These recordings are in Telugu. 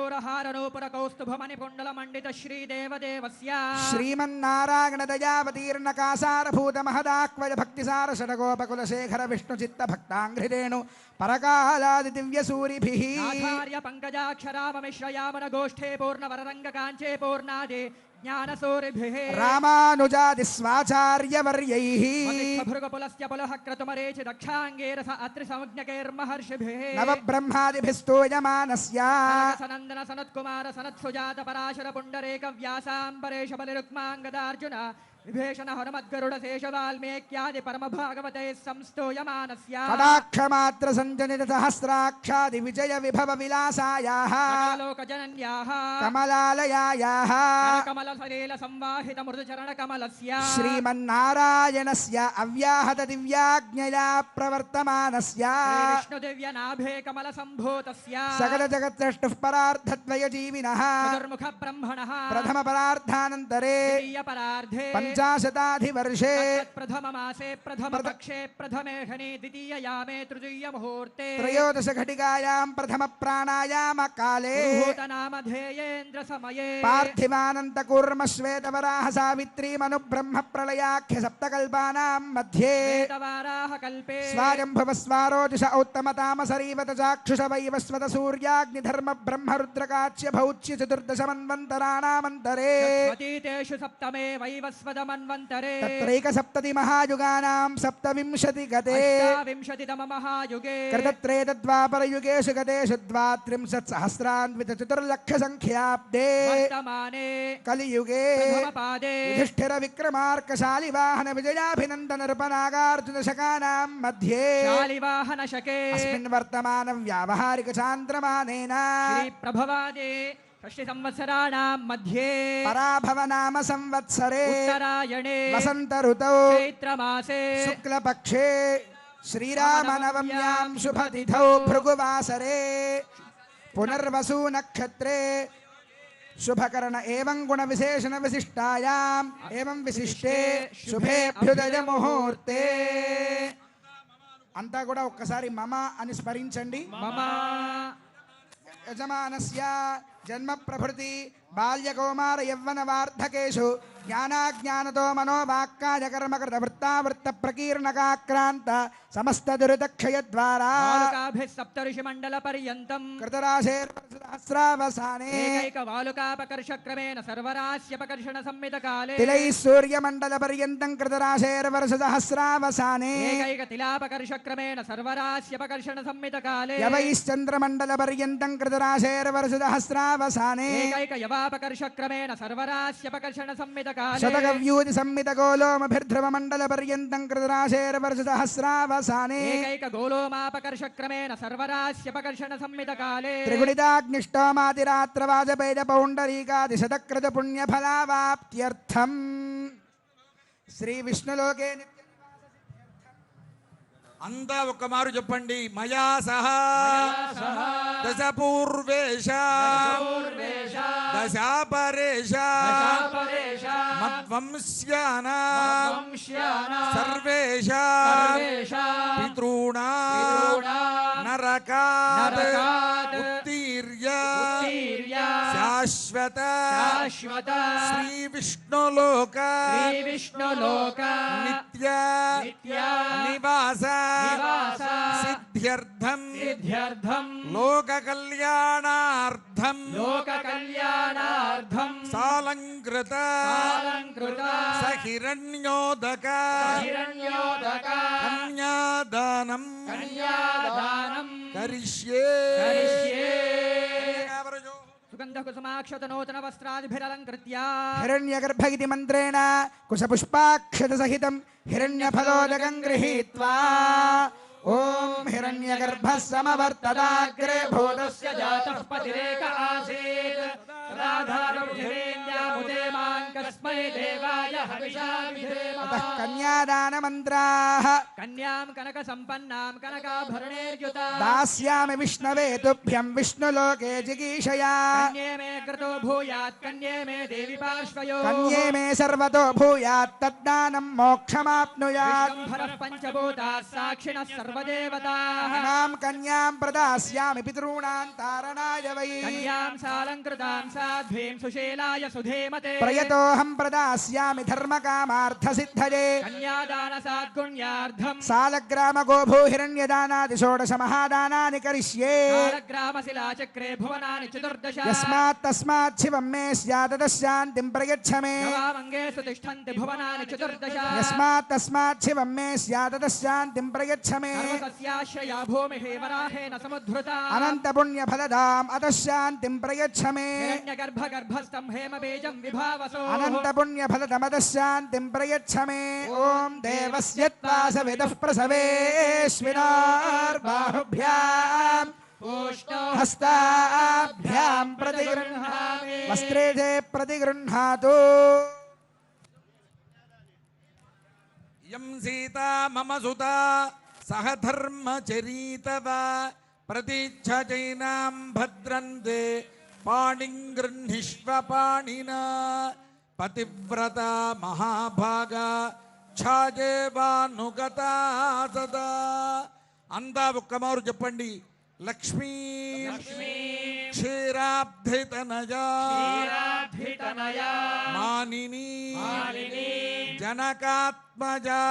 सिन्दूरहारनूपुरकौस्तुभमणिकुण्डलमण्डित श्रीदेवदेवस्य श्रीमन्नारायणदयावतीर्णकासारभूतमहदाक्वज भक्तिसार षडगोपकुलशेखर विष्णुचित्तभक्ताङ्घ्रिरेणु परकालादिदिव्यसूरिभिः आचार्य पङ्कजाक्षराममिश्रयामन गोष्ठे पूर्णवररङ्गकाञ्चे पूर्णादे ज्ञानसूरिभिः रामानुजादिस्वाचार्यवर्यैः भृगपुलस्य पुलः क्रतुमरेचि दक्षाङ्गेरस अत्रिसंज्ञकैर्महर्षिभिः नवब्रह्मादिभिस्तूयमानस्य सनन्दन सनत्कुमार सनत्सुजात पराशर पुण्डरेक व्यासाम्बरेश बलिरुक्माङ्गदार्जुन विभीषण हनुमद्गरुड शेष वाल्मीक्यादि परम भागवते संस्तूयमानस्य कटाक्षमात्र सञ्जनित सहस्राक्षादि विजय विभव विलासायाः लोकजनन्याः कमलालयायाः कमल सलील संवाहित मृदुचरण कमलस्य श्रीमन्नारायणस्य अव्याहत दिव्याज्ञया प्रवर्तमानस्य विष्णु दिव्य नाभे कमल संभूतस्य सकल जगत्सृष्टुः परार्धद्वय जीविनः चतुर्मुख ब्रह्मणः प्रथम परार्धानन्तरे द्वितीय परार्धे पंचाशताधिवर्षे प्रथम मासे प्रथम पक्षे प्रथमे शनि द्वितीय यामे तृतीय मुहूर्ते त्रयोदश घटिकायां प्रथम प्राणायाम काले नामधेयेन्द्र समये पार्थिवानंत कूर्म श्वेत वराह सावित्री मनु ब्रह्म प्रलयाख्य सप्तकल्पानां मध्ये वराह कल्पे स्वायंभव स्वारोजुष उत्तमताम सरीवत चाक्षुष वैवस्वत सूर्याग्नि धर्म ब्रह्म रुद्रकाच्य भौच्य चतुर्दश मन्वन्तराणामन्तरे तेषु सप्तमे वैवस्वत मन्वन्तरे तत्रैक सप्तति महायुगानां सप्तविंशति गते विंशतितम महायुगे कृतत्रेतद्वापर युगेषु गतेषु द्वात्रिंशत् सहस्रान्वित चतुर्लक्ष संख्याब्दे वर्तमाने कलियुगे प्रथमपादे युधिष्ठिर विक्रमार्क शालिवाहन विजयाभिनन्दन नृपनागार्जुन शकानां मध्ये शालिवाहन शके अस्मिन् वर्तमान व्यावहारिक चान्द्रमानेन श्री प्रभवादे षष्टि संवत्सराणां मध्ये पराभव नाम संवत्सरे उत्तरायणे वसंत ऋतौ चैत्रमासे शुक्लपक्षे श्रीरामनवम्यां शुभतिथौ भृगुवासरे पुनर्वसु नक्षत्रे शुभकर्ण एवं गुण विशेषण विशिष्टायाम् एवं विशिष्टे शुभेभ्युदय मुहूर्ते अंता కూడా ఒక్కసారి మమ అని స్మరించండి. మమ యజమానస్య జన్మ ప్రభృతి బాల్య కౌమార యవ్వన వార్ధకేషు జ్ఞానాజ్ఞానతో మనోవాక్కాయ కర్మకృత వృత్తావృత్త ప్రకీర్ణకాక్రాంత సమస్త దురితక్షయ ద్వారా సప్తఋషి మండల పర్యంతం కృతరాశేర్సహస్రావసానే ఏకైక వాలుకాపకర్ష క్రమేణ సర్వరాశ్యపకర్షణ సంమిత కాలే తిలై సూర్య మండల పర్యంతం కృతరాశేర్వర్ష సహస్రావసానే ఏకైక తిలాపకర్ష క్రమేణ సర్వరాశ్యపకర్షణ సంమిత కాలే యవైశ్చంద్ర మండల పర్యంతం కృతరాశేర్వర్ష సహస్రావసానే ఏకైక యవాపకర్ష క్రమేణ సర్వరాశ్యపకర్షణ సంమిత కాలే శతకవ్యూతి సంమిత గోలోమభిర్ధ్రువ మండల పర్యంతం కృతరాశేర్వర్ష సహస్రావసానే ఏకైక గోలోమాపకర్ష క్రమేణ సర్వరాశ్యపకర్షణ సంమిత కాలే త్రిగుణితాగ్నిష్టోమాతిరాత్ర వాజపేయ పౌండరీకాది శతకృత పుణ్య ఫలావాప్త్యర్థం శ్రీ విష్ణులోకే అంతా ఒక్క మారు చెప్పండి. మయా సహా దశ పూర్వేష దశాపరేష మద్వంశ్యానాం సర్వేషాం పితॄణాం నరకాత్ ఉత్తీర్య శాశ్వత శ్రీ విష్ణులోక నిత్య నివాస సిద్ధ్యర్థం లోక కళ్యాణార్థం సాలంకృత సహిరణ్యోదక కన్యాదానం కరిష్యే. సుగంధ కుసుమాక్షత నూతన వస్త్రాదిభిరలంకృత్య హిరణ్యగర్భ మంత్రేణ కుశపుష్పాక్షత సహితం హిరణ్యఫలోదకం గృహీత్వా ఓం హిరణ్యగర్భ సమవర్తదాగ్రే భూతస్య జాతః పతిరేక ఆసీత్ రాధారం హిరణ్యాముదే మాం కస్మై దేవాయ हविषा विधेम अतः कन्यादानमन्त्राः कन्यां कनकसम्पन्नां कनकाभरणैर्युता दास्यामि विष्णवे तुभ्यं विष्णुलोके जिगीषया कन्ये मे कृतो भूयात् कन्ये मे देवी पार्श्वयो कन्ये मे सर्वतो भूयात् तद्दानं मोक्षमाप्नुयात् विश्वम्भरः पञ्चभूताः साक्षिणः सर्वदेवताः इमां कन्यां प्रदास्यामि पितॄणां तारणाय वै कन्यां सालङ्कृतां साध्वीं सुशीलाय सुधेमते प्रयतोऽहं प्रदास्यामि धर्मकामार्थसिद्धये कन्यादानसाद्गुण्यार्धम् सालग्रामगोभूहिरण्यदानादि षोडश महादानानि करिष्ये कालग्रामशिलाचक्रे भुवनानि चतुर्दश यस्मात् तस्मात् शिवं मे स्यात् शान्तिं प्रयच्छ मे गवामङ्गेषु तिष्ठन्ति भुवनानि चतुर्दश यस्मात् तस्मात् शिवं मे स्यात् शान्तिं प्रयच्छ मे सर्वसस्याश्रया भूमिः वराहेन समुद्धृता अनन्तपुण्यफलदाम् अतः शान्तिं प्रयच्छ मे हिरण्यगर्भगर्भस्थं हेमबीजं विभावसो अनन्तपुण्यफलदमतः शान्तिं प्रयच्छ मे ॐ देवस्य त्वासविदः प्रसवेश्विनार्बाहुभ्याम् हस्ताभ्यां प्रतिगृह्णामि वस्त्रे च प्रतिगृह्णातु यं सीता मम सुता सह धर्मचरीतव प्रतीच्छचैनां भद्रन्ते पाणिं गृह्णीष्व पाणिना पतिव्रता महाभागा ఛాజేవానుగతా సదా అందా ఒక్కమారు చెప్పండి లక్ష్మీ క్షీరాబ్ధితనయా మానిని జనకాత్మజా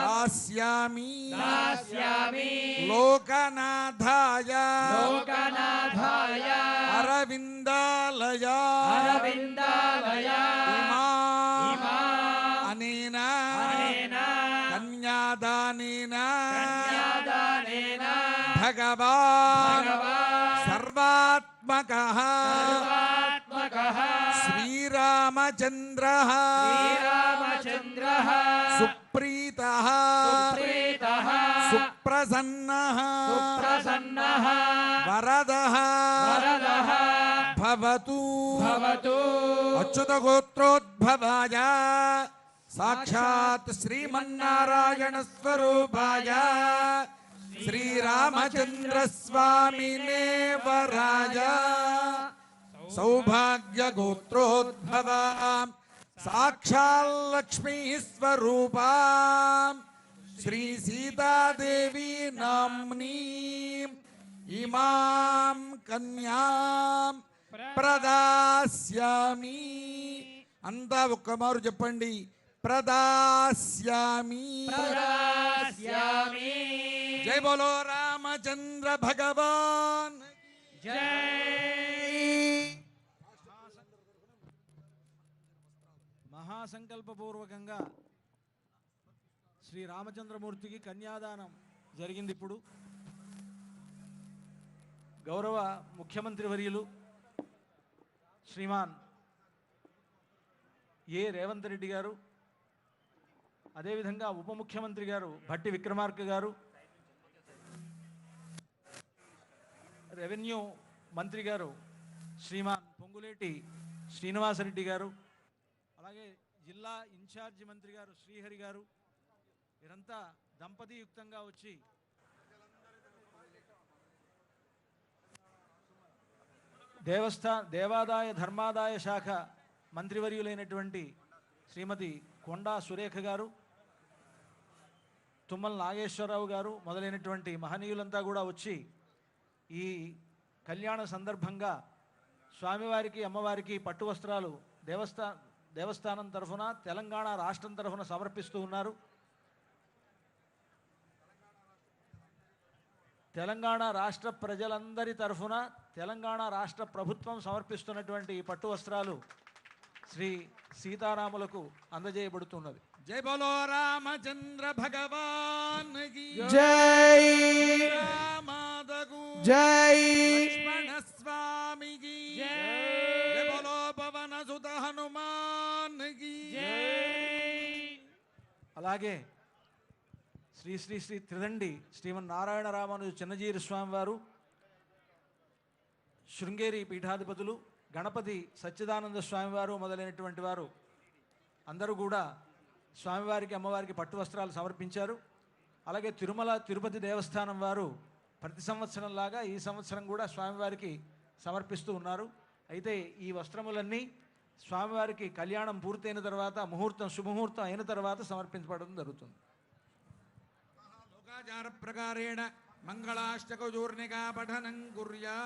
దాస్యామి లోకనాథాయ అరవిందాలయా అనేన కన్యాదానేన భగవాన్ సర్వాత్మకః శ్రీరామచంద్రః సుప్రీతః సుప్రసన్నః వరదః భవతు అచ్యుత గోత్రోద్భవాయ సాక్షాత్ శ్రీమన్నారాయణ స్వరూపాయ శ్రీరామచంద్ర స్వామినే వరాయ సౌభాగ్య గోత్రోద్భవ సాక్షాల్లక్ష్మీ స్వరూపా శ్రీ సీతాదేవి నామ్నీ ఇమాం కన్యాం ప్రదాస్యామి అంతా ఒక్కమారు చెప్పండి ప్రదాస్యామి జై బోలో రామచంద్ర భగవాన్ మహాసంకల్పపూర్వకంగా శ్రీ రామచంద్రమూర్తికి కన్యాదానం జరిగింది. ఇప్పుడు గౌరవ ముఖ్యమంత్రి వర్యులు శ్రీమాన్ ఏ రేవంత్ రెడ్డి గారు, అదేవిధంగా ఉప ముఖ్యమంత్రి గారు భట్టి విక్రమార్క గారు, రెవెన్యూ మంత్రి గారు శ్రీమాన్ పొంగులేటి శ్రీనివాసరెడ్డి గారు, అలాగే జిల్లా ఇన్ఛార్జి మంత్రి గారు శ్రీహరి గారు, వీరంతా దంపతియుక్తంగా వచ్చి దేవాదాయ ధర్మాదాయ శాఖ మంత్రివర్యులైనటువంటి శ్రీమతి కొండా సురేఖ గారు, తుమ్మల నాగేశ్వరరావు గారు మొదలైనటువంటి మహనీయులంతా కూడా వచ్చి ఈ కళ్యాణ సందర్భంగా స్వామివారికి అమ్మవారికి పట్టు వస్త్రాలు దేవస్థానం తరఫున తెలంగాణ రాష్ట్రం తరఫున సమర్పిస్తూ ఉన్నారు. తెలంగాణ రాష్ట్ర ప్రజలందరి తరఫున తెలంగాణ రాష్ట్ర ప్రభుత్వం సమర్పిస్తున్నటువంటి ఈ పట్టు వస్త్రాలు శ్రీ సీతారాములకు అందజేయబడుతున్నది. జై బోలో రామచంద్ర భగవాన్ జై రామాదగు జై లక్ష్మణ స్వామికి జై బోలో పవన సుత హనుమాన్ అలాగే శ్రీ శ్రీ శ్రీ త్రిదండి శ్రీమన్నారాయణ రామానుజ చిన్నజీరి స్వామి వారు, శృంగేరి పీఠాధిపతులు గణపతి సచ్చిదానంద స్వామివారు మొదలైనటువంటి వారు అందరూ కూడా స్వామివారికి అమ్మవారికి పట్టు వస్త్రాలు సమర్పించారు. అలాగే తిరుమల తిరుపతి దేవస్థానం వారు ప్రతి సంవత్సరంలాగా ఈ సంవత్సరం కూడా స్వామివారికి సమర్పిస్తూ ఉన్నారు. అయితే ఈ వస్త్రములన్నీ స్వామివారికి కళ్యాణం పూర్తయిన తర్వాత శుభముహూర్తం అయిన తర్వాత సమర్పించబడడం జరుగుతుంది. లోకాచార ప్రకారేణ మంగళాష్టకచూర్ణికా పఠనం కుర్యా.